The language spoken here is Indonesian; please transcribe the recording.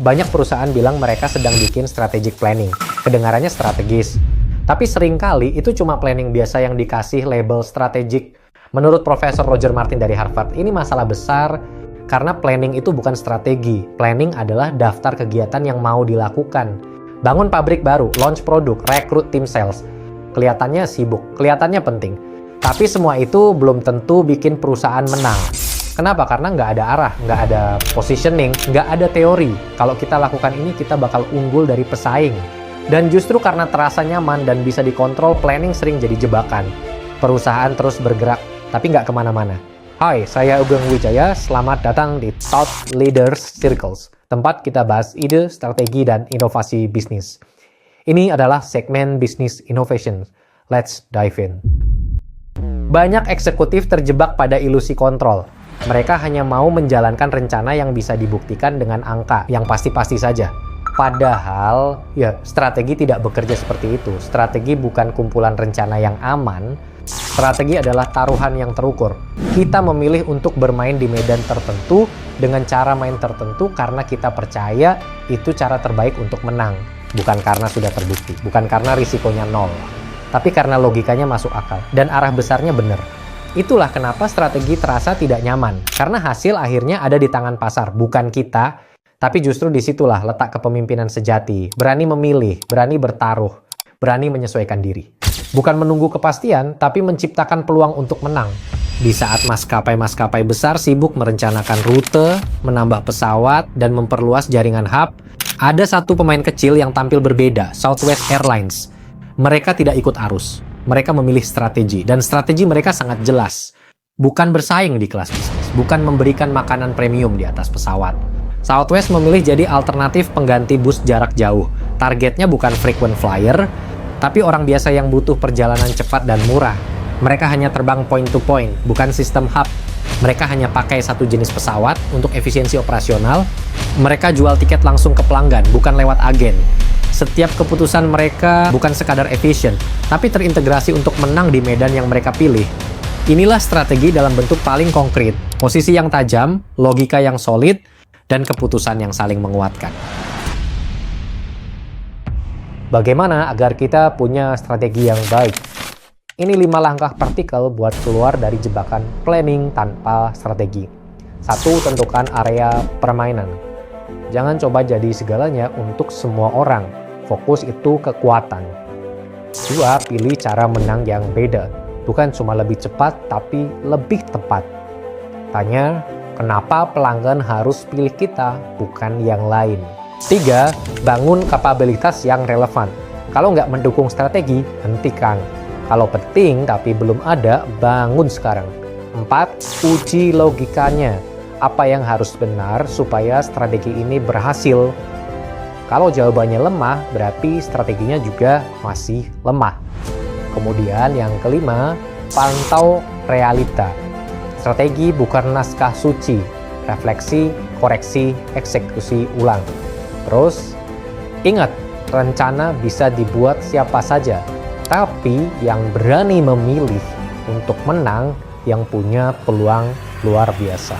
Banyak perusahaan bilang mereka sedang bikin strategic planning. Kedengarannya strategis. Tapi seringkali itu cuma planning biasa yang dikasih label strategic. Menurut Profesor Roger Martin dari Harvard, ini masalah besar karena planning itu bukan strategi. Planning adalah daftar kegiatan yang mau dilakukan. Bangun pabrik baru, launch produk, rekrut tim sales. Kelihatannya sibuk, kelihatannya penting. Tapi semua itu belum tentu bikin perusahaan menang. Kenapa? Karena nggak ada arah, nggak ada positioning, nggak ada teori. Kalau kita lakukan ini, kita bakal unggul dari pesaing. Dan justru karena terasa nyaman dan bisa dikontrol, planning sering jadi jebakan. Perusahaan terus bergerak, tapi nggak kemana-mana. Hai, saya Ugeng Wijaya, selamat datang di Thought Leaders Circles, tempat kita bahas ide, strategi, dan inovasi bisnis. Ini adalah segmen Business Innovation. Let's dive in. Banyak eksekutif terjebak pada ilusi kontrol. Mereka hanya mau menjalankan rencana yang bisa dibuktikan dengan angka, yang pasti-pasti saja. Padahal, strategi tidak bekerja seperti itu. Strategi bukan kumpulan rencana yang aman. Strategi adalah taruhan yang terukur. Kita memilih untuk bermain di medan tertentu dengan cara main tertentu karena kita percaya itu cara terbaik untuk menang. Bukan karena sudah terbukti, bukan karena risikonya nol. Tapi karena logikanya masuk akal dan arah besarnya benar. Itulah kenapa strategi terasa tidak nyaman. Karena hasil akhirnya ada di tangan pasar, bukan kita. Tapi justru disitulah letak kepemimpinan sejati. Berani memilih, berani bertaruh, berani menyesuaikan diri. Bukan menunggu kepastian, tapi menciptakan peluang untuk menang. Di saat maskapai-maskapai besar sibuk merencanakan rute, menambah pesawat, dan memperluas jaringan hub, ada satu pemain kecil yang tampil berbeda, Southwest Airlines. Mereka tidak ikut arus. Mereka memilih strategi, dan strategi mereka sangat jelas. Bukan bersaing di kelas bisnis, bukan memberikan makanan premium di atas pesawat. Southwest memilih jadi alternatif pengganti bus jarak jauh. Targetnya bukan frequent flyer, tapi orang biasa yang butuh perjalanan cepat dan murah. Mereka hanya terbang point to point, bukan sistem hub. Mereka hanya pakai satu jenis pesawat untuk efisiensi operasional. Mereka jual tiket langsung ke pelanggan, bukan lewat agen. Setiap keputusan mereka bukan sekadar efisien, tapi terintegrasi untuk menang di medan yang mereka pilih. Inilah strategi dalam bentuk paling konkret. Posisi yang tajam, logika yang solid, dan keputusan yang saling menguatkan. Bagaimana agar kita punya strategi yang baik? Ini 5 langkah praktikal buat keluar dari jebakan planning tanpa strategi. 1. Tentukan area permainan. Jangan coba jadi segalanya untuk semua orang. Fokus itu kekuatan. 2. Pilih cara menang yang beda. Bukan cuma lebih cepat, tapi lebih tepat. Tanya, kenapa pelanggan harus pilih kita, bukan yang lain. 3. Bangun kapabilitas yang relevan. Kalau nggak mendukung strategi, hentikan. Kalau penting tapi belum ada, bangun sekarang. 4. Uji logikanya. Apa yang harus benar supaya strategi ini berhasil? Kalau jawabannya lemah, berarti strateginya juga masih lemah. Kemudian yang kelima, pantau realita. Strategi bukan naskah suci, refleksi, koreksi, eksekusi ulang. Terus, ingat, rencana bisa dibuat siapa saja, tapi yang berani memilih untuk menang yang punya peluang luar biasa.